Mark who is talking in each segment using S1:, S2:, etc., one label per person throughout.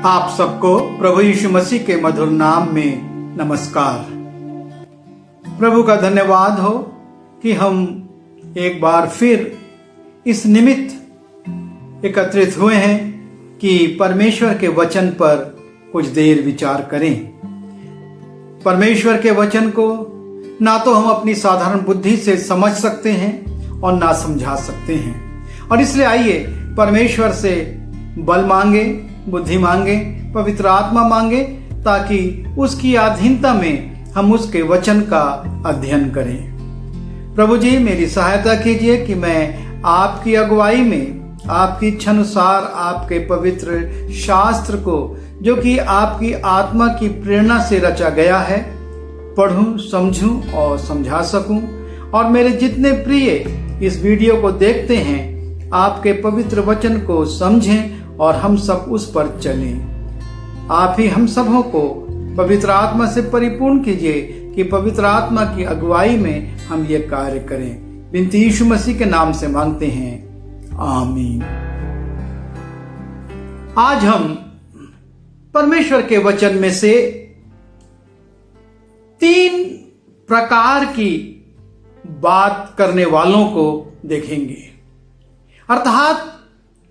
S1: आप सबको प्रभु यीशु मसीह के मधुर नाम में नमस्कार। प्रभु का धन्यवाद हो कि हम एक बार फिर इस निमित्त एकत्रित हुए हैं कि परमेश्वर के वचन पर कुछ देर विचार करें। परमेश्वर के वचन को ना तो हम अपनी साधारण बुद्धि से समझ सकते हैं और ना समझा सकते हैं, और इसलिए आइए परमेश्वर से बल मांगे, बुद्धि मांगे, पवित्र आत्मा मांगे, ताकि उसकी अधीनता में हम उसके वचन का अध्ययन करें। प्रभु जी, मेरी सहायता कीजिए कि मैं आपकी अगुवाई में आपकी इच्छानुसार आपके पवित्र शास्त्र को, जो कि आपकी आत्मा की प्रेरणा से रचा गया है, पढ़ूं, समझूं और समझा सकूं। और मेरे जितने प्रिय इस वीडियो को देखते हैं, आपके पवित्र वचन को समझें और हम सब उस पर चलें। आप ही हम सबों को पवित्र आत्मा से परिपूर्ण कीजिए कि पवित्र आत्मा की अगुवाई में हम ये कार्य करें। विनती यीशु मसीह के नाम से मांगते हैं, आमीन। आज हम परमेश्वर के वचन में से 3 प्रकार की बात करने वालों को देखेंगे। अर्थात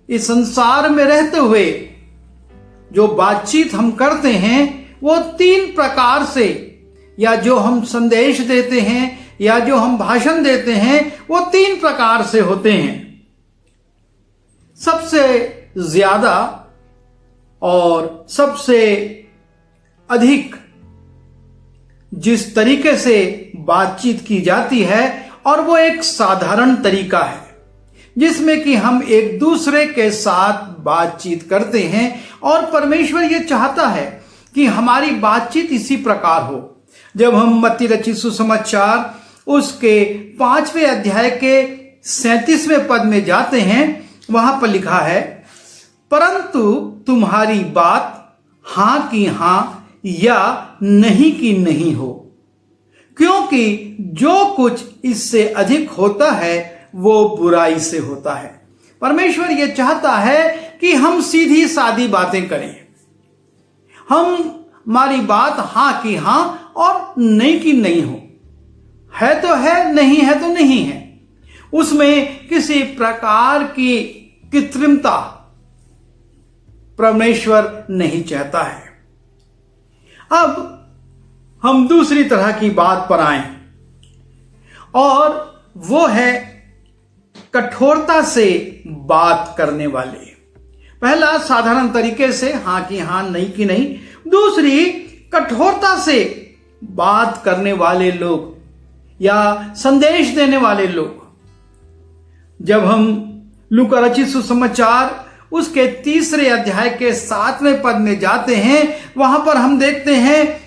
S1: इस संसार में रहते हुए जो बातचीत हम करते हैं वो 3 प्रकार से, या जो हम संदेश देते हैं या जो हम भाषण देते हैं वो 3 प्रकार से होते हैं। सबसे ज्यादा और सबसे अधिक जिस तरीके से बातचीत की जाती है, और वो एक साधारण तरीका है जिसमें कि हम एक दूसरे के साथ बातचीत करते हैं, और परमेश्वर ये चाहता है कि हमारी बातचीत इसी प्रकार हो। जब हम मत्ती रचित सुसमाचार उसके 5वें अध्याय के 37वें पद में जाते हैं, वहां पर लिखा है, परंतु तुम्हारी बात हां की हां या नहीं की नहीं हो, क्योंकि जो कुछ इससे अधिक होता है वो बुराई से होता है। परमेश्वर ये चाहता है कि हम सीधी सादी बातें करें। हमारी बात हां की हां और नहीं की नहीं हो। है तो है, नहीं है तो नहीं है। उसमें किसी प्रकार की कृत्रिमता परमेश्वर नहीं चाहता है। अब हम दूसरी तरह की बात पर आए, और वो है कठोरता से बात करने वाले। पहला साधारण तरीके से हां की हां, नहीं की नहीं। दूसरी कठोरता से बात करने वाले लोग या संदेश देने वाले लोग। जब हम लूका रचित सुसमाचार उसके 3रे अध्याय के 7वें पद में जाते हैं, वहां पर हम देखते हैं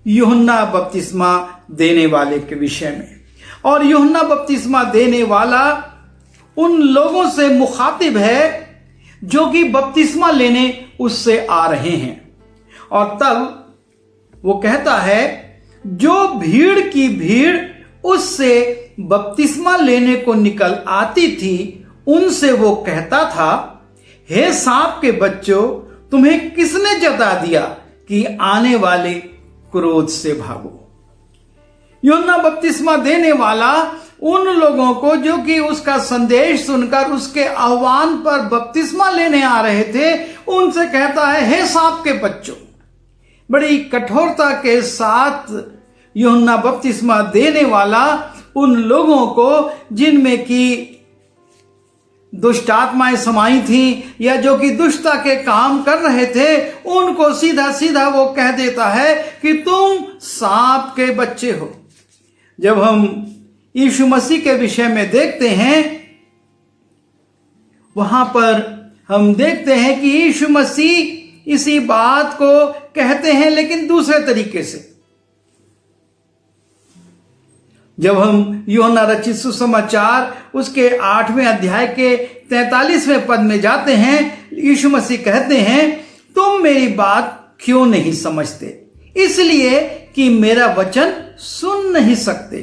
S1: यूहन्ना बपतिस्मा देने वाले के विषय में। और यूहन्ना बपतिस्मा देने वाला उन लोगों से मुखातिब है जो कि बपतिस्मा लेने उससे आ रहे हैं, और तब वो कहता है, जो भीड़ की भीड़ उससे बपतिस्मा लेने को निकल आती थी, उनसे वो कहता था, हे सांप के बच्चों, तुम्हें किसने जता दिया कि आने वाले क्रोध से भागो। यूहन्ना बपतिस्मा देने वाला उन लोगों को जो कि उसका संदेश सुनकर उसके आह्वान पर बपतिस्मा लेने आ रहे थे, उनसे कहता है, हे सांप के बच्चों। बड़ी कठोरता के साथ यूहन्ना बपतिस्मा देने वाला उन लोगों को जिनमें कि दुष्ट आत्माएं समाई थी या जो कि दुष्टता के काम कर रहे थे, उनको सीधा सीधा वो कह देता है कि तुम सांप के बच्चे हो। जब हम यीशु मसीह के विषय में देखते हैं, वहां पर हम देखते हैं कि यीशु मसीह इसी बात को कहते हैं, लेकिन दूसरे तरीके से। जब हम यूहन्ना रचित सुसमाचार उसके 8वें अध्याय के 43वें पद में जाते हैं, यीशु मसीह कहते हैं, तुम मेरी बात क्यों नहीं समझते? इसलिए कि मेरा वचन सुन नहीं सकते।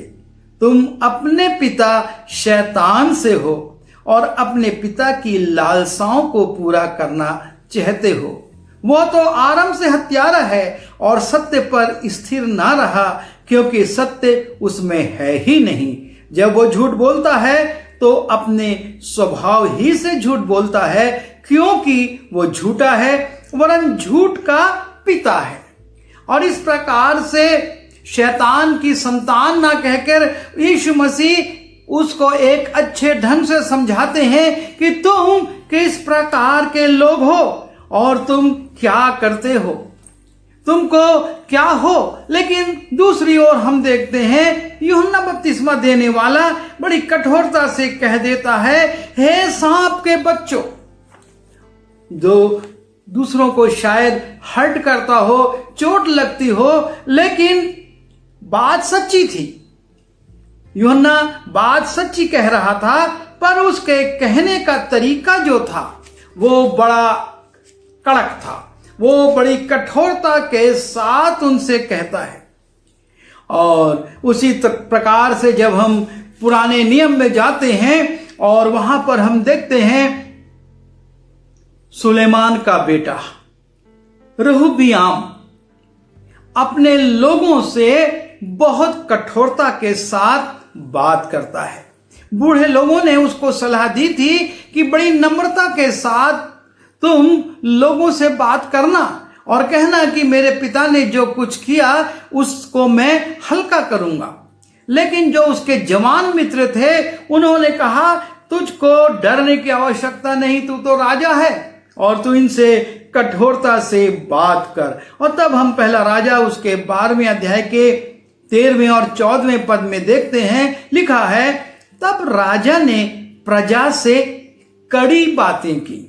S1: तुम अपने पिता शैतान से हो और अपने पिता की लालसाओं को पूरा करना चाहते हो। वो तो आरंभ से हत्यारा है और सत्य पर स्थिर ना रहा, क्योंकि सत्य उसमें है ही नहीं। जब वो झूठ बोलता है तो अपने स्वभाव ही से झूठ बोलता है, क्योंकि वो झूठा है, वरन झूठ का पिता है। और इस प्रकार से शैतान की संतान ना कहकर यीशु मसीह उसको एक अच्छे ढंग से समझाते हैं कि तुम किस प्रकार के लोग हो और तुम क्या करते हो, तुमको क्या हो। लेकिन दूसरी ओर हम देखते हैं यूहन्ना बपतिस्मा देने वाला बड़ी कठोरता से कह देता है, हे सांप के बच्चों, जो दूसरों को शायद हर्ट करता हो, चोट लगती हो, लेकिन बात सच्ची थी। यूहन्ना बात सच्ची कह रहा था, पर उसके कहने का तरीका जो था वो बड़ा कड़क था। वो बड़ी कठोरता के साथ उनसे कहता है। और उसी प्रकार से जब हम पुराने नियम में जाते हैं और वहां पर हम देखते हैं सुलेमान का बेटा रहूबियाम अपने लोगों से बहुत कठोरता के साथ बात करता है। बूढ़े लोगों ने उसको सलाह दी थी कि बड़ी नम्रता के साथ तुम लोगों से बात करना और कहना कि मेरे पिता ने जो कुछ किया उसको मैं हल्का करूंगा। लेकिन जो उसके जवान मित्र थे उन्होंने कहा, तुझको डरने की आवश्यकता नहीं, तू तो राजा है और तू इनसे कठोरता से बात कर। और तब हम पहला राजा उसके 12वें अध्याय के 13वें और 14वें पद में देखते हैं, लिखा है, तब राजा ने प्रजा से कड़ी बातें की।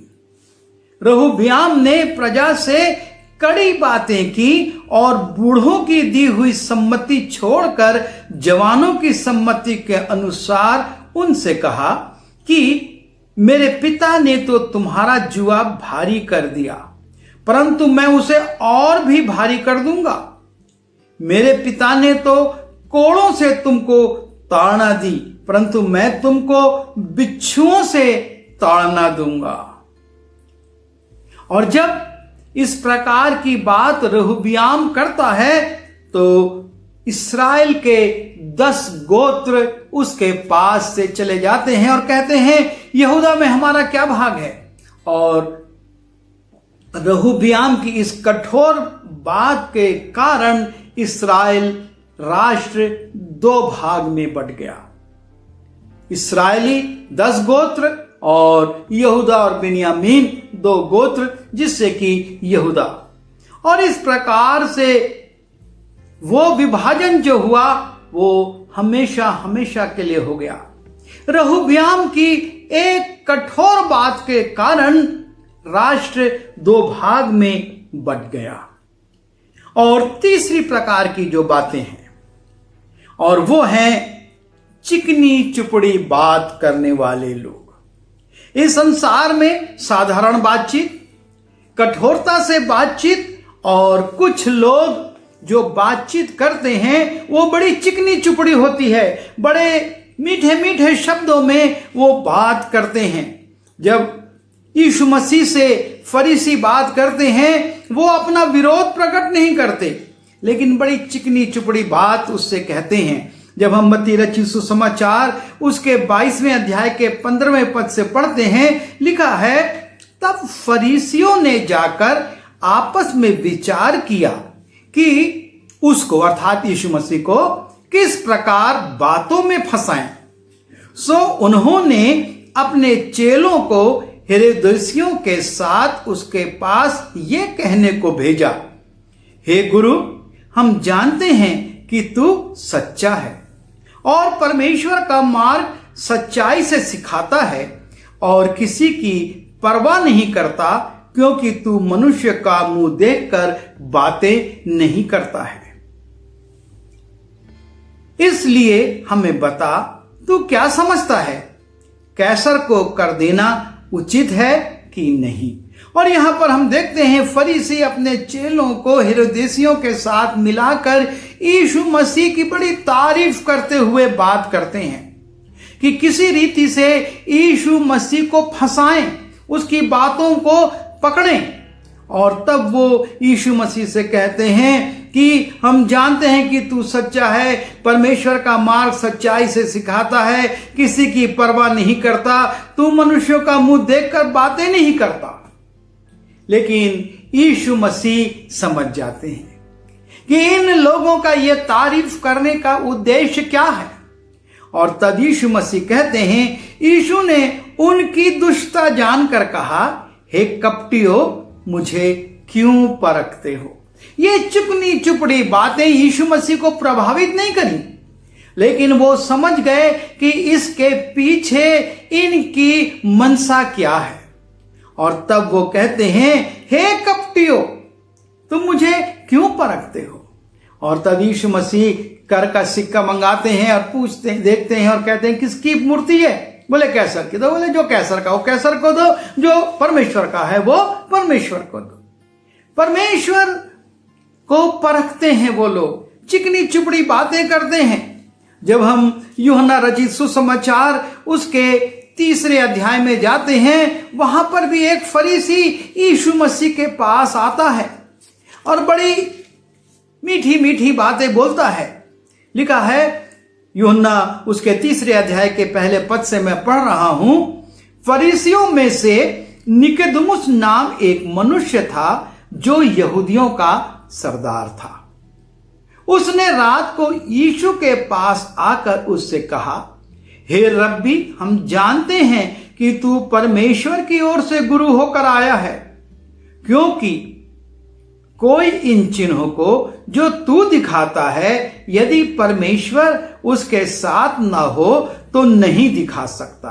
S1: रहूबियाम ने प्रजा से कड़ी बातें की और बूढ़ों की दी हुई सम्मति छोड़कर जवानों की सम्मति के अनुसार उनसे कहा कि मेरे पिता ने तो तुम्हारा जुआ भारी कर दिया, परंतु मैं उसे और भी भारी कर दूंगा। मेरे पिता ने तो कोड़ों से तुमको ताड़ना दी, परंतु मैं तुमको बिच्छुओं से ताड़ना दूंगा। और जब इस प्रकार की बात रहूबियाम करता है तो इस्राएल के 10 गोत्र उसके पास से चले जाते हैं और कहते हैं, यहूदा में हमारा क्या भाग है। और रहूबियाम की इस कठोर बात के कारण इस्राएल राष्ट्र 2 भाग में बंट गया। इस्राएली 10 गोत्र और यहूदा और बिन्यामीन 2 गोत्र, जिससे कि यहूदा। और इस प्रकार से वो विभाजन जो हुआ वो हमेशा हमेशा के लिए हो गया। रहूबियाम की एक कठोर बात के कारण राष्ट्र 2 भाग में बंट गया। और तीसरी प्रकार की जो बातें हैं और वो हैं चिकनी चुपड़ी बात करने वाले लोग। इस संसार में साधारण बातचीत, कठोरता से बातचीत और कुछ लोग जो बातचीत करते हैं वो बड़ी चिकनी चुपड़ी होती है, बड़े मीठे मीठे शब्दों में वो बात करते हैं। जब यीशु मसीह से फरीसी बात करते हैं वो अपना विरोध प्रकट नहीं करते, लेकिन बड़ी चिकनी चुपड़ी बात उससे कहते हैं। जब हम मत्ती रचित सुसमाचार उसके 22वें अध्याय के 15वें पद से पढ़ते हैं, लिखा है, तब फरीसियों ने जाकर आपस में विचार किया कि उसको अर्थात यीशु मसीह को किस प्रकार बातों में फंसाएं। सो उन्होंने अपने चेलों को हेरोदेसियों के साथ उसके पास ये कहने को भेजा, हे गुरु, हम जानते हैं कि तू सच्चा है और परमेश्वर का मार्ग सच्चाई से सिखाता है और किसी की परवाह नहीं करता, क्योंकि तू मनुष्य का मुंह देखकर बातें नहीं करता है। इसलिए हमें बता, तू क्या समझता है, कैसर को कर देना उचित है कि नहीं। और यहां पर हम देखते हैं फरीसी अपने चेलों को हेरोदेसियों के साथ मिलाकर यीशु मसीह की बड़ी तारीफ करते हुए बात करते हैं कि किसी रीति से यीशु मसीह को फंसाएं, उसकी बातों को पकड़ें और तब वो यीशु मसीह से कहते हैं कि हम जानते हैं कि तू सच्चा है, परमेश्वर का मार्ग सच्चाई से सिखाता है, किसी की परवाह नहीं करता, तू मनुष्यों का मुंह देखकर बातें नहीं करता। लेकिन यीशु मसीह समझ जाते हैं कि इन लोगों का यह तारीफ करने का उद्देश्य क्या है। और तब यीशु मसीह कहते हैं, यीशु ने उनकी दुष्टता जानकर कहा, हे कपटियों, मुझे क्यों परखते हो। ये चिकनी चुपड़ी बातें यीशु मसीह को प्रभावित नहीं करी, लेकिन वो समझ गए कि इसके पीछे इनकी मनसा क्या है। और तब वो कहते हैं, हे कपटियों, तुम मुझे क्यों परखते हो। और तब यीशु मसीह कर का सिक्का मंगाते हैं और पूछते हैं, देखते हैं और कहते हैं, किसकी मूर्ति है। बोले कैसर की। तो बोले जो कैसर का वो कैसर को दो, जो परमेश्वर का है वो परमेश्वर को दो। परमेश्वर को परखते हैं वो लोग, चिकनी चुपड़ी बातें करते हैं। जब हम यूहन्ना रचित सुसमाचार उसके 3 अध्याय में जाते हैं, वहां पर भी एक फरीसी यीशु मसीह के पास आता है और बड़ी मीठी मीठी बातें बोलता है। लिखा है यूहन्ना उसके 3 अध्याय के पहले पद से मैं पढ़ रहा हूं। फरीसियों में से निकोदेमुस नाम एक मनुष्य था जो यहूदियों का सरदार था। उसने रात को यीशु के पास आकर उससे कहा, हे रब्बी, हम जानते हैं कि तू परमेश्वर की ओर से गुरु होकर आया है, क्योंकि कोई इन चिन्हों को जो तू दिखाता है, यदि परमेश्वर उसके साथ न हो तो नहीं दिखा सकता।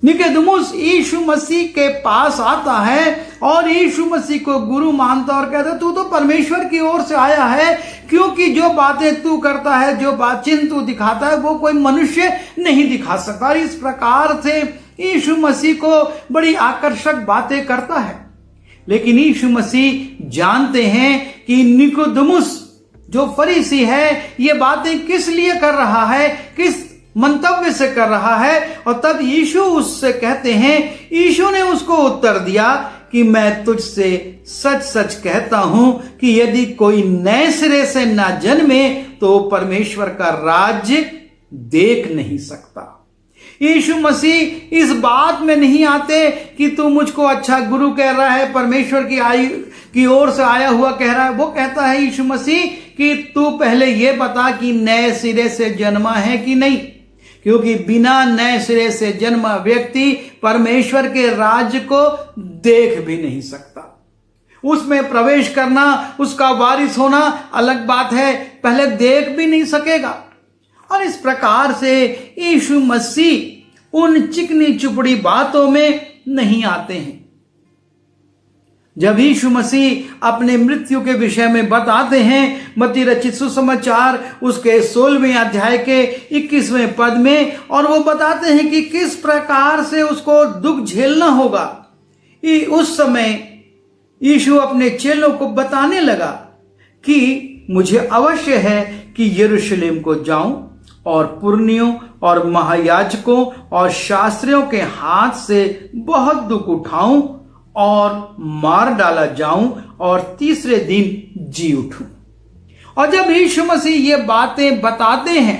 S1: निकोदेमुस यीशु मसीह के पास आता है और यीशु मसीह को गुरु मानता और कहता, तू तो परमेश्वर की ओर से आया है, क्योंकि जो बातें तू करता है, जो बात चिन्ह तू दिखाता है, वो कोई मनुष्य नहीं दिखा सकता। इस प्रकार से यीशु मसीह को बड़ी आकर्षक बातें करता है। लेकिन यीशु मसीह जानते हैं कि निकोदेमुस जो फरीसी है, ये बातें किस लिए कर रहा है, किस मंतव्य से कर रहा है। और तब यीशु उससे कहते हैं, यीशु ने उसको उत्तर दिया कि मैं तुझसे सच सच कहता हूं कि यदि कोई नए सिरे से ना जन्मे तो परमेश्वर का राज्य देख नहीं सकता। यीशु मसीह इस बात में नहीं आते कि तू मुझको अच्छा गुरु कह रहा है, परमेश्वर की ओर से आया हुआ कह रहा है। वो कहता है यीशु मसीह कि तू पहले ये बता कि नए सिरे से जन्मा है कि नहीं, क्योंकि बिना नए सिरे से जन्मा व्यक्ति परमेश्वर के राज्य को देख भी नहीं सकता। उसमें प्रवेश करना, उसका वारिस होना अलग बात है, पहले देख भी नहीं सकेगा। और इस प्रकार से यीशु मसीह उन चिकनी चुपड़ी बातों में नहीं आते हैं। जब यीशु मसीह अपने मृत्यु के विषय में बताते हैं, मत्ती रचित सुसमाचार उसके 16वें अध्याय के 21वें पद में, और वो बताते हैं कि किस प्रकार से उसको दुख झेलना होगा। उस समय यीशु अपने चेलों को बताने लगा कि मुझे अवश्य है कि यरूशलेम को जाऊं और पुरनियों और महायाजकों और शास्त्रियों के हाथ से बहुत दुख उठाऊं और मार डाला जाऊं और तीसरे दिन जी उठूं। और जब यीशु मसीह ये बातें बताते हैं,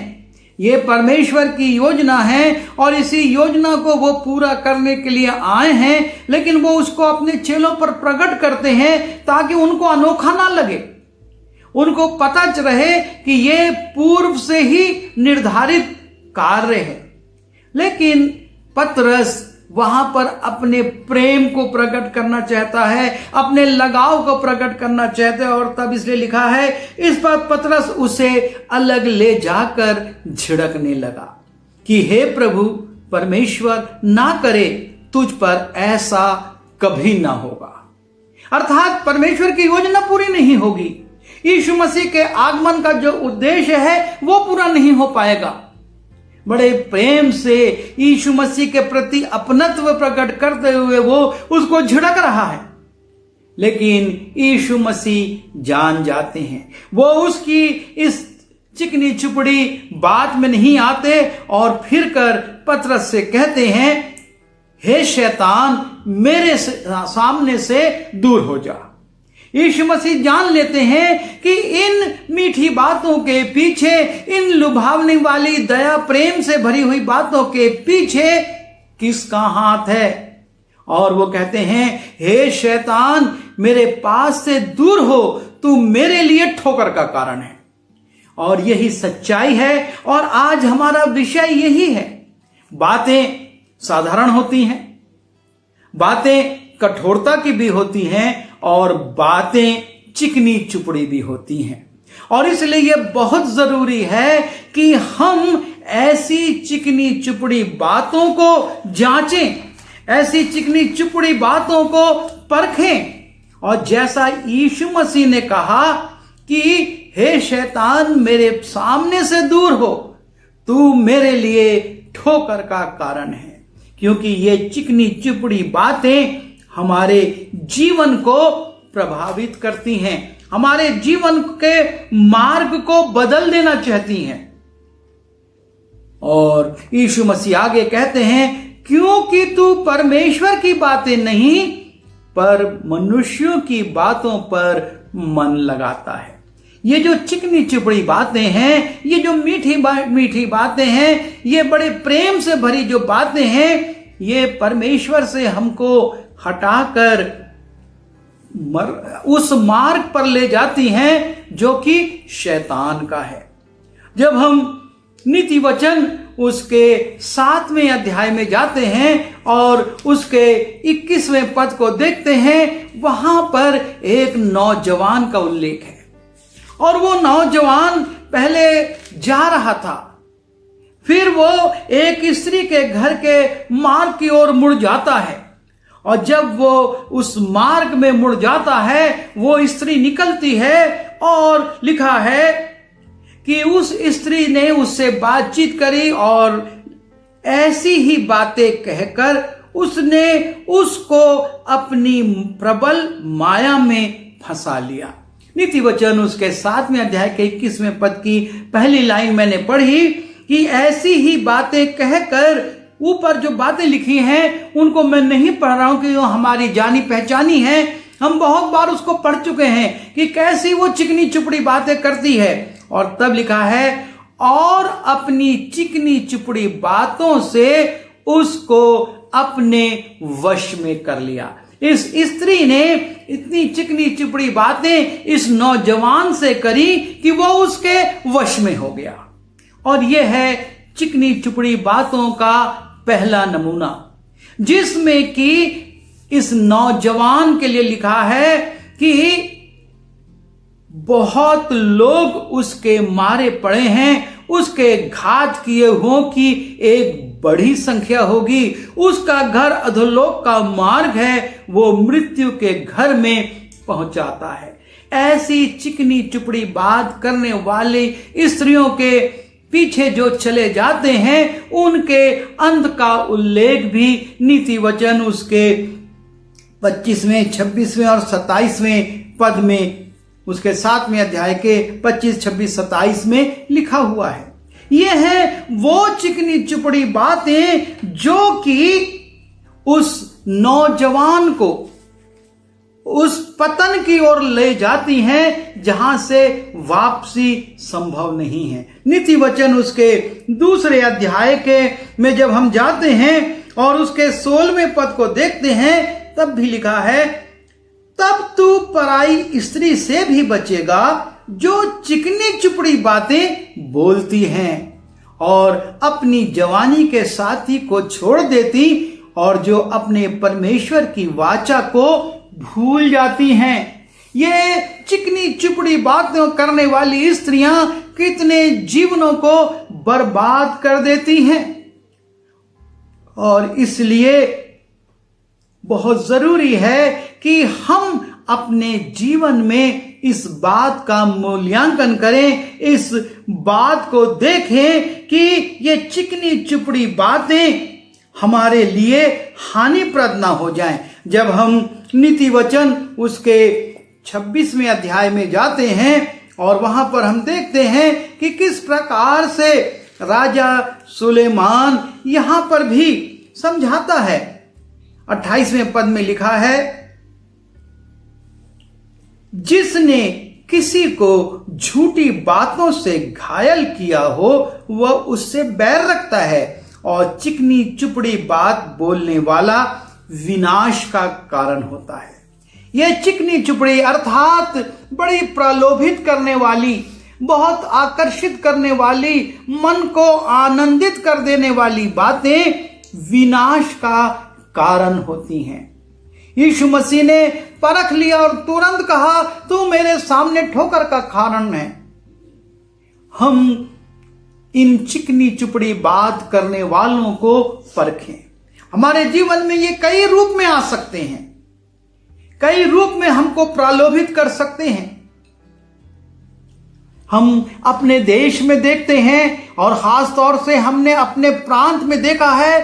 S1: ये परमेश्वर की योजना है और इसी योजना को वो पूरा करने के लिए आए हैं, लेकिन वो उसको अपने चेलों पर प्रकट करते हैं ताकि उनको अनोखा ना लगे, उनको पता रहे कि ये पूर्व से ही निर्धारित कार्य है। लेकिन पतरस वहां पर अपने प्रेम को प्रकट करना चाहता है, अपने लगाव को प्रकट करना चाहता है, और तब इसलिए लिखा है, इस पर पतरस उसे अलग ले जाकर झिड़कने लगा कि हे प्रभु, परमेश्वर ना करे, तुझ पर ऐसा कभी ना होगा। अर्थात परमेश्वर की योजना पूरी नहीं होगी, यीशु मसीह के आगमन का जो उद्देश्य है वो पूरा नहीं हो पाएगा। बड़े प्रेम से यीशु मसीह के प्रति अपनत्व प्रकट करते हुए वो उसको झिड़क रहा है, लेकिन यीशु मसीह जान जाते हैं, वो उसकी इस चिकनी चुपड़ी बात में नहीं आते और फिर कर पतरस से कहते हैं, हे शैतान, मेरे सामने से दूर हो जा। यीशु मसीह जान लेते हैं कि इन मीठी बातों के पीछे, इन लुभावने वाली दया प्रेम से भरी हुई बातों के पीछे किसका हाथ है। और वो कहते हैं, हे शैतान, मेरे पास से दूर हो, तू मेरे लिए ठोकर का कारण है। और यही सच्चाई है और आज हमारा विषय यही है। बातें साधारण होती हैं, बातें कठोरता की भी होती हैं और बातें चिकनी चुपड़ी भी होती हैं। और इसलिए यह बहुत जरूरी है कि हम ऐसी चिकनी चुपड़ी बातों को जांचें, ऐसी चिकनी चुपड़ी बातों को परखें। और जैसा यीशु मसीह ने कहा कि हे शैतान, मेरे सामने से दूर हो, तू मेरे लिए ठोकर का कारण है। क्योंकि ये चिकनी चुपड़ी बातें हमारे जीवन को प्रभावित करती हैं, हमारे जीवन के मार्ग को बदल देना चाहती हैं। और यीशु मसीह आगे कहते हैं, क्योंकि तू परमेश्वर की बातें नहीं पर मनुष्यों की बातों पर मन लगाता है। ये जो चिकनी चुपड़ी बातें हैं, ये जो मीठी बातें हैं, ये बड़े प्रेम से भरी जो बातें हैं, ये परमेश्वर से हमको हटाकर उस मार्ग पर ले जाती हैं जो कि शैतान का है। जब हम नीति वचन उसके 7वें अध्याय में जाते हैं और उसके 21वें पद को देखते हैं, वहां पर एक नौजवान का उल्लेख है। और वो नौजवान पहले जा रहा था, फिर वो एक स्त्री के घर के मार्ग की ओर मुड़ जाता है। और जब वो उस मार्ग में मुड़ जाता है, वो स्त्री निकलती है और लिखा है कि उस स्त्री ने उससे बातचीत करी और ऐसी ही बातें कहकर उसने उसको अपनी प्रबल माया में फंसा लिया। नीति वचन उसके 7वें अध्याय के 21वें पद की पहली लाइन मैंने पढ़ी कि ऐसी ही बातें कहकर, ऊपर जो बातें लिखी हैं उनको मैं नहीं पढ़ रहा हूं कि वो हमारी जानी पहचानी है, हम बहुत बार उसको पढ़ चुके हैं कि कैसी वो चिकनी चुपड़ी बातें करती है। और तब लिखा है, और अपनी चिकनी चुपड़ी बातों से उसको अपने वश में कर लिया। इस स्त्री ने इतनी चिकनी चुपड़ी बातें इस नौजवान से करी कि वो उसके वश में हो गया। और यह है चिकनी चुपड़ी बातों का पहला नमूना, जिसमें कि इस नौजवान के लिए लिखा है कि बहुत लोग उसके मारे पड़े हैं, उसके घात किए हुओं की एक बड़ी संख्या होगी। उसका घर अधोलोक का मार्ग है, वो मृत्यु के घर में पहुंचाता है। ऐसी चिकनी चुपड़ी बात करने वाली स्त्रियों के पीछे जो चले जाते हैं, उनके अंत का उल्लेख भी नीति वचन उसके 25वें, 26वें और 27वें पद में, उसके 7वें अध्याय के 25, 26, 27 में लिखा हुआ है। ये है वो चिकनी चुपड़ी बातें जो कि उस नौजवान को उस पतन की ओर ले जाती हैं जहां से वापसी संभव नहीं है। नीति वचन उसके 2 अध्याय के में जब हम जाते हैं और उसके 16वें पद को देखते हैं, तब भी लिखा है, तब तू पराई स्त्री से भी बचेगा जो चिकनी चुपड़ी बातें बोलती हैं और अपनी जवानी के साथी को छोड़ देती और जो अपने परमेश्वर की वाचा को भूल जाती हैं। ये चिकनी चुपड़ी बातें करने वाली स्त्रियां कितने जीवनों को बर्बाद कर देती हैं। और इसलिए बहुत जरूरी है कि हम अपने जीवन में इस बात का मूल्यांकन करें, इस बात को देखें कि ये चिकनी चुपड़ी बातें हमारे लिए हानिप्रद ना हो जाएं। जब हम नीति वचन उसके 26वें अध्याय में जाते हैं और वहां पर हम देखते हैं कि किस प्रकार से राजा सुलेमान यहां पर भी समझाता है 28वें पद में लिखा है, जिसने किसी को झूठी बातों से घायल किया हो वह उससे बैर रखता है, और चिकनी चुपड़ी बात बोलने वाला विनाश का कारण होता है। यह चिकनी चुपड़ी अर्थात बड़ी प्रलोभित करने वाली, बहुत आकर्षित करने वाली, मन को आनंदित कर देने वाली बातें विनाश का कारण होती हैं। यीशु मसीह ने परख लिया और तुरंत कहा, तू मेरे सामने ठोकर का कारण है। हम इन चिकनी चुपड़ी बात करने वालों को परखें। हमारे जीवन में ये कई रूप में आ सकते हैं, कई रूप में हमको प्रलोभित कर सकते हैं। हम अपने देश में देखते हैं और खास तौर से हमने अपने प्रांत में देखा है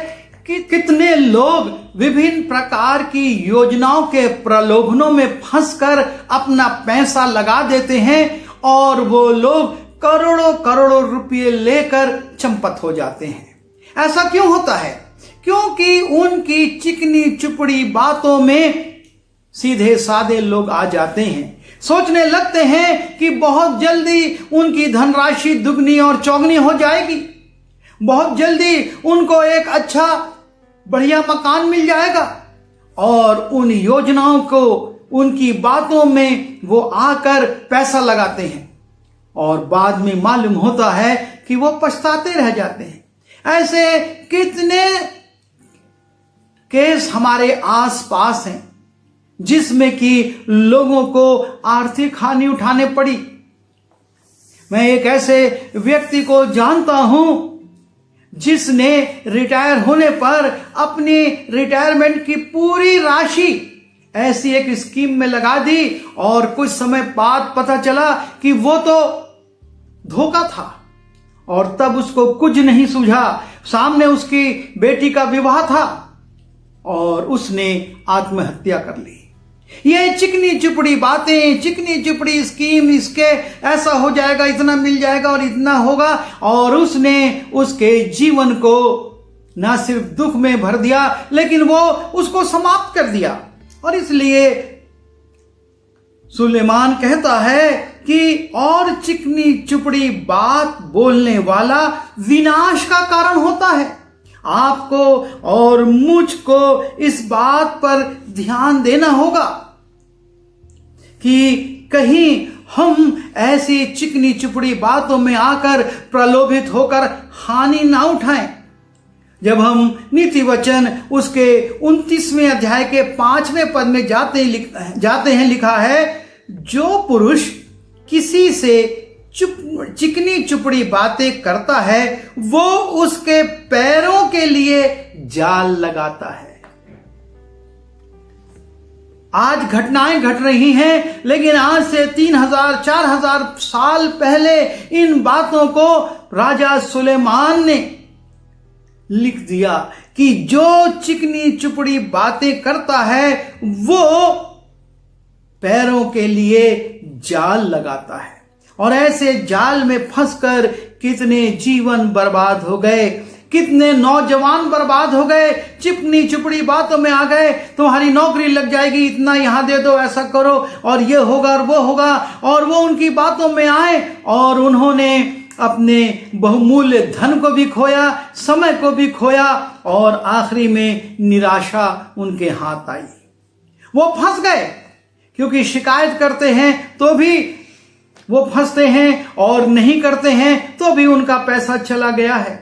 S1: कि कितने लोग विभिन्न प्रकार की योजनाओं के प्रलोभनों में फंसकर अपना पैसा लगा देते हैं और वो लोग करोड़ों करोड़ों रुपये लेकर चंपत हो जाते हैं। ऐसा क्यों होता है? क्योंकि उनकी चिकनी चुपड़ी बातों में सीधे साधे लोग आ जाते हैं, सोचने लगते हैं कि बहुत जल्दी उनकी धनराशि दुगनी और चौगनी हो जाएगी, बहुत जल्दी उनको एक अच्छा बढ़िया मकान मिल जाएगा, और उन योजनाओं को, उनकी बातों में वो आकर पैसा लगाते हैं और बाद में मालूम होता है कि वो पछताते रह जाते हैं। ऐसे कितने केस हमारे आसपास हैं जिसमें कि लोगों को आर्थिक हानि उठाने पड़ी। मैं एक ऐसे व्यक्ति को जानता हूं जिसने रिटायर होने पर अपनी रिटायरमेंट की पूरी राशि ऐसी एक स्कीम में लगा दी और कुछ समय बाद पता चला कि वो तो धोखा था, और तब उसको कुछ नहीं सूझा। सामने उसकी बेटी का विवाह था और उसने आत्महत्या कर ली। ये चिकनी चुपड़ी बातें, चिकनी चुपड़ी स्कीम, इसके ऐसा हो जाएगा, इतना मिल जाएगा और इतना होगा, और उसने उसके जीवन को ना सिर्फ दुख में भर दिया लेकिन वो उसको समाप्त कर दिया। और इसलिए सुलेमान कहता है कि और चिकनी चुपड़ी बात बोलने वाला विनाश का कारण होता है। आपको और मुझको इस बात पर ध्यान देना होगा कि कहीं हम ऐसी चिकनी चुपड़ी बातों में आकर प्रलोभित होकर हानि ना उठाएं। जब हम नीति वचन उसके 29वें अध्याय के 5वें पद में जाते हैं, लिखा है, जो पुरुष किसी से चिकनी चुपड़ी बातें करता है वो उसके पैरों के लिए जाल लगाता है। आज घटनाएं घट रही हैं, लेकिन आज से 3000-4000 साल पहले इन बातों को राजा सुलेमान ने लिख दिया कि जो चिकनी चुपड़ी बातें करता है वो पैरों के लिए जाल लगाता है। और ऐसे जाल में फंसकर कितने जीवन बर्बाद हो गए, कितने नौजवान बर्बाद हो गए। चिकनी चुपड़ी बातों में आ गए, तुम्हारी नौकरी लग जाएगी, इतना यहां दे दो, ऐसा करो और ये होगा और वो होगा, और वो उनकी बातों में आए और उन्होंने अपने बहुमूल्य धन को भी खोया, समय को भी खोया, और आखिरी में निराशा उनके हाथ आई। वो फंस गए, क्योंकि शिकायत करते हैं तो भी वो फंसते हैं और नहीं करते हैं तो भी उनका पैसा चला गया है।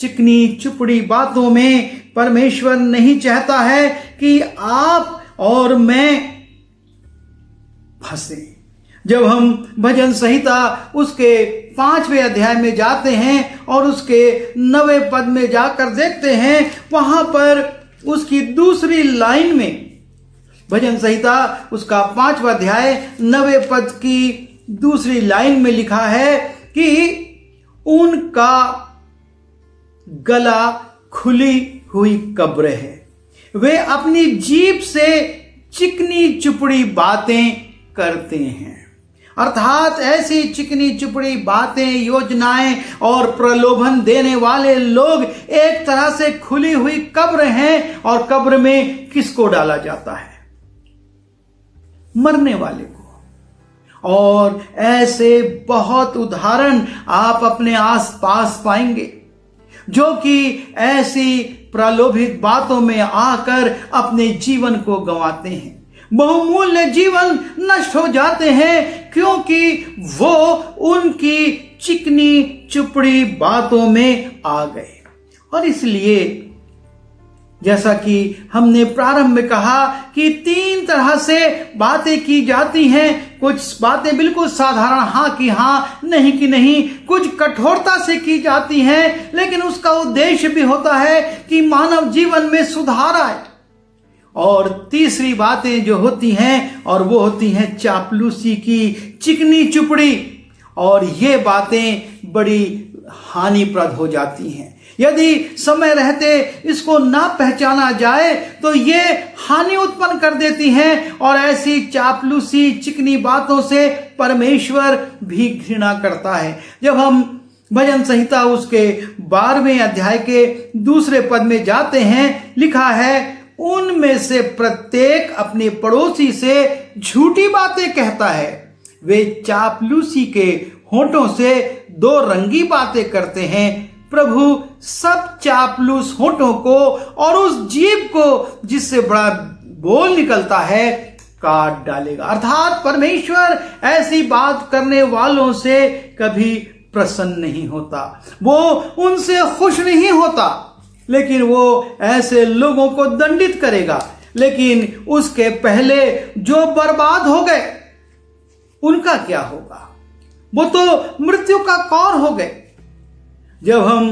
S1: चिकनी चुपड़ी बातों में परमेश्वर नहीं चाहता है कि आप और मैं फंसे। जब हम भजन संहिता उसके 5वें अध्याय में जाते हैं और उसके 9वें पद में जाकर देखते हैं, वहां पर उसकी दूसरी लाइन में, भजन संहिता उसका 5वां अध्याय 9वें पद की दूसरी लाइन में लिखा है कि उनका गला खुली हुई कब्र है, वे अपनी जीभ से चिकनी चुपड़ी बातें करते हैं। अर्थात ऐसी चिकनी चुपड़ी बातें, योजनाएं और प्रलोभन देने वाले लोग एक तरह से खुली हुई कब्र हैं। और कब्र में किसको डाला जाता है? मरने वाले को। और ऐसे बहुत उदाहरण आप अपने आसपास पाएंगे जो कि ऐसी प्रलोभित बातों में आकर अपने जीवन को गंवाते हैं। बहुमूल्य जीवन नष्ट हो जाते हैं क्योंकि वो उनकी चिकनी चुपड़ी बातों में आ गए। और इसलिए जैसा कि हमने प्रारंभ में कहा कि 3 तरह से बातें की जाती हैं। कुछ बातें बिल्कुल साधारण हाँ कि हाँ, नहीं कि नहीं। कुछ कठोरता से की जाती हैं, लेकिन उसका उद्देश्य भी होता है कि मानव जीवन में सुधार आए। और तीसरी बातें जो होती हैं, और वो होती हैं चापलूसी की चिकनी चुपड़ी। और ये बातें बड़ी हानिप्रद हो जाती हैं। यदि समय रहते इसको ना पहचाना जाए तो ये हानि उत्पन्न कर देती हैं। और ऐसी चापलूसी चिकनी बातों से परमेश्वर भी घृणा करता है। जब हम भजन संहिता उसके 12वें अध्याय के 2 पद में जाते हैं, लिखा है, उनमें से प्रत्येक अपने पड़ोसी से झूठी बातें कहता है। वे चापलूसी के होठों से 2 रंगी बातें करते हैं। प्रभु सब चापलूस होठों को और उस जीभ को जिससे बड़ा बोल निकलता है काट डालेगा। अर्थात परमेश्वर ऐसी बात करने वालों से कभी प्रसन्न नहीं होता, वो उनसे खुश नहीं होता, लेकिन वो ऐसे लोगों को दंडित करेगा। लेकिन उसके पहले जो बर्बाद हो गए उनका क्या होगा? वो तो मृत्यु का कौर हो गए। जब हम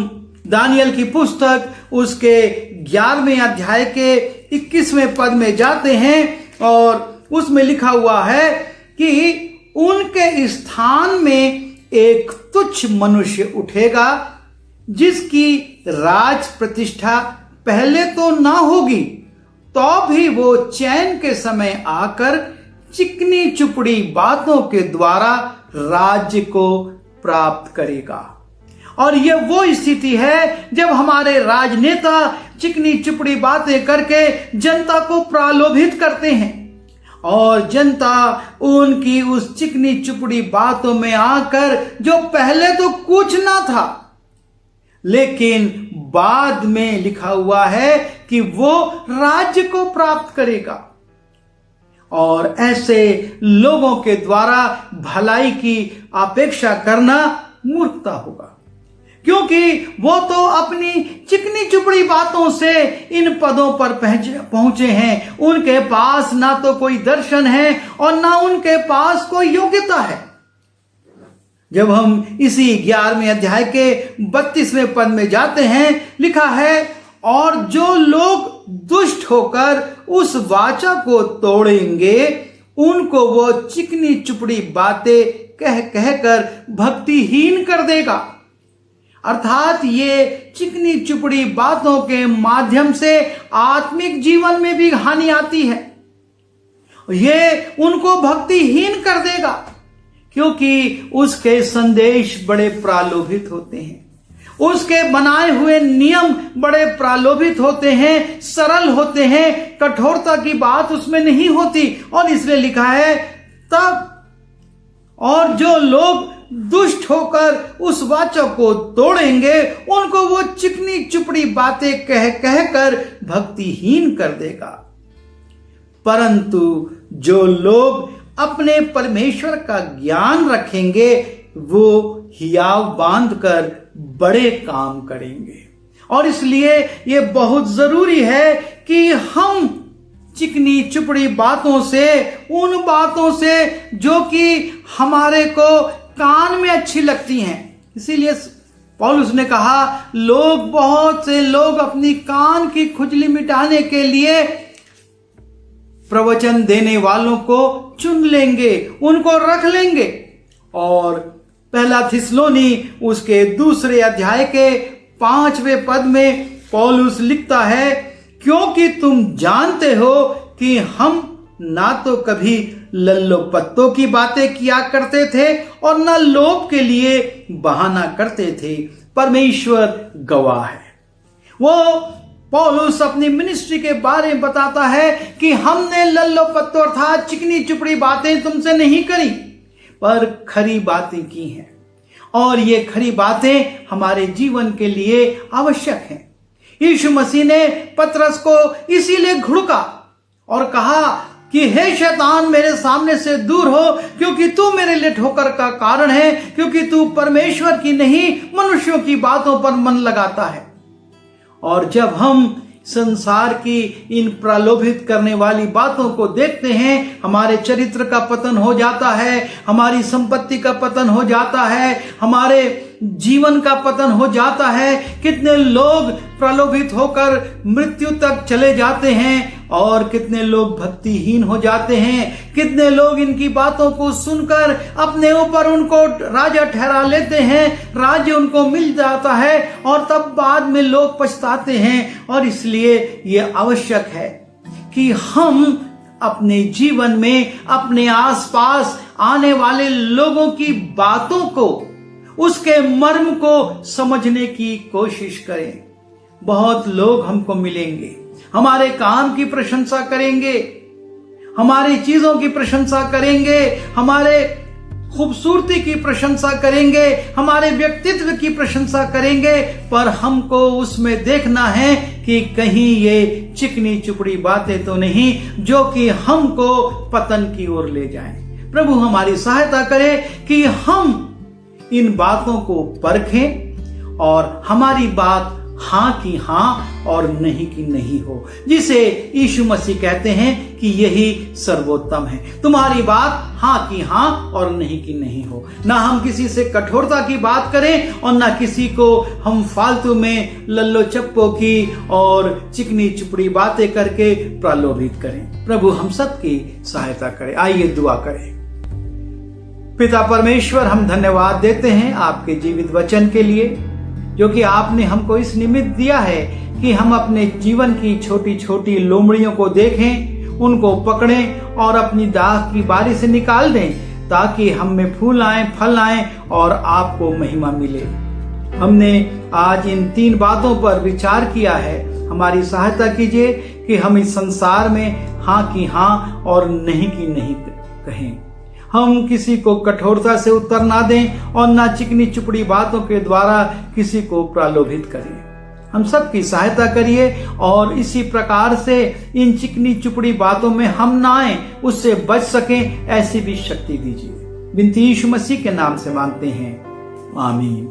S1: दानियल की पुस्तक उसके 11वें अध्याय के 21वें पद में जाते हैं और उसमें लिखा हुआ है कि उनके स्थान में एक तुच्छ मनुष्य उठेगा जिसकी राज प्रतिष्ठा पहले तो ना होगी, तो भी वो चैन के समय आकर चिकनी चुपड़ी बातों के द्वारा राज्य को प्राप्त करेगा। और ये वो स्थिति है जब हमारे राजनेता चिकनी चुपड़ी बातें करके जनता को प्रलोभित करते हैं और जनता उनकी उस चिकनी चुपड़ी बातों में आकर, जो पहले तो कुछ ना था लेकिन बाद में लिखा हुआ है कि वो राज्य को प्राप्त करेगा। और ऐसे लोगों के द्वारा भलाई की अपेक्षा करना मूर्खता होगा, क्योंकि वो तो अपनी चिकनी चुपड़ी बातों से इन पदों पर पहुंचे हैं। उनके पास ना तो कोई दर्शन है और ना उनके पास कोई योग्यता है। जब हम इसी 11वें अध्याय के 32वें पद में जाते हैं, लिखा है, और जो लोग दुष्ट होकर उस वाचा को तोड़ेंगे उनको वो चिकनी चुपड़ी बातें कह कहकर भक्तिहीन कर देगा। अर्थात ये चिकनी चुपड़ी बातों के माध्यम से आत्मिक जीवन में भी हानि आती है। ये उनको भक्तिहीन कर देगा, क्योंकि उसके संदेश बड़े प्रलोभित होते हैं, उसके बनाए हुए नियम बड़े प्रलोभित होते हैं, सरल होते हैं, कठोरता की बात उसमें नहीं होती। और इसलिए लिखा है, तब और जो लोग दुष्ट होकर उस वाचा को तोड़ेंगे उनको वो चिकनी चुपड़ी बातें कह कहकर भक्तिहीन कर देगा। परंतु जो लोग अपने परमेश्वर का ज्ञान रखेंगे वो हियाव बांधकर बड़े काम करेंगे। और इसलिए ये बहुत जरूरी है कि हम चिकनी चुपड़ी बातों से, उन बातों से जो कि हमारे को कान में अच्छी लगती हैं, इसीलिए पौलुस ने कहा, बहुत से लोग अपनी कान की खुजली मिटाने के लिए प्रवचन देने वालों को चुन लेंगे, उनको रख लेंगे। और पहला थिस्सलुनी उसके 2 अध्याय के 5वें पद में पौलुस लिखता है, क्योंकि तुम जानते हो कि हम ना तो कभी लल्लो पत्तों की बातें किया करते थे और न लोभ के लिए बहाना करते थे। परमेश्वर गवाह है। वो पौलुस अपनी मिनिस्ट्री के बारे में बताता है कि हमने लल्लो पत्तों अर्थात चिकनी चुपड़ी बातें तुमसे नहीं करी, पर खरी बातें की हैं, और ये खरी बातें हमारे जीवन के लिए आवश्यक हैं। यीशु मसीह ने पतरस को इसीलिए घुड़का और कहा कि हे शैतान, मेरे सामने से दूर हो, क्योंकि तू मेरे लिए ठोकर का कारण है, क्योंकि तू परमेश्वर की नहीं मनुष्यों की बातों पर मन लगाता है। और जब हम संसार की इन प्रलोभित करने वाली बातों को देखते हैं, हमारे चरित्र का पतन हो जाता है, हमारी संपत्ति का पतन हो जाता है, हमारे जीवन का पतन हो जाता है। कितने लोग प्रलोभित होकर मृत्यु तक चले जाते हैं और कितने लोग भक्तिहीन हो जाते हैं। कितने लोग इनकी बातों को सुनकर अपने ऊपर उनको राजा ठहरा लेते हैं, राज्य उनको मिल जाता है और तब बाद में लोग पछताते हैं। और इसलिए ये आवश्यक है कि हम अपने जीवन में अपने आसपास आने वाले लोगों की बातों को, उसके मर्म को समझने की कोशिश करें। बहुत लोग हमको मिलेंगे, हमारे काम की प्रशंसा करेंगे, हमारी चीजों की प्रशंसा करेंगे, हमारे खूबसूरती की प्रशंसा करेंगे, हमारे व्यक्तित्व की प्रशंसा करेंगे, पर हमको उसमें देखना है कि कहीं ये चिकनी चुपड़ी बातें तो नहीं जो कि हमको पतन की ओर ले जाएं। प्रभु हमारी सहायता करे कि हम इन बातों को परखें और हमारी बात हां की हां और नहीं की नहीं हो, जिसे यीशु मसीह कहते हैं कि यही सर्वोत्तम है। तुम्हारी बात हां की हां और नहीं की नहीं हो। ना हम किसी से कठोरता की बात करें और ना किसी को हम फालतू में लल्लो चप्पो की और चिकनी चुपड़ी बातें करके प्रलोभित करें। प्रभु हम सबकी सहायता करे। आइए दुआ करें। पिता परमेश्वर, हम धन्यवाद देते हैं आपके जीवित वचन के लिए, जो कि आपने हमको इस निमित्त दिया है कि हम अपने जीवन की छोटी छोटी लोमड़ियों को देखें, उनको पकड़ें और अपनी दाख की बारी से निकाल दें, ताकि हम में फूल आए, फल आए और आपको महिमा मिले। हमने आज इन 3 बातों पर विचार किया है। हमारी सहायता कीजिए कि हम इस संसार में हां की हां और नहीं की नहीं कहें। हम किसी को कठोरता से उत्तर ना दें और ना चिकनी चुपड़ी बातों के द्वारा किसी को प्रलोभित करें। हम सबकी सहायता करिए और इसी प्रकार से इन चिकनी चुपड़ी बातों में हम ना आए, उससे बच सकें, ऐसी भी शक्ति दीजिए। बिनती यीशु मसीह के नाम से मांगते हैं, आमीन।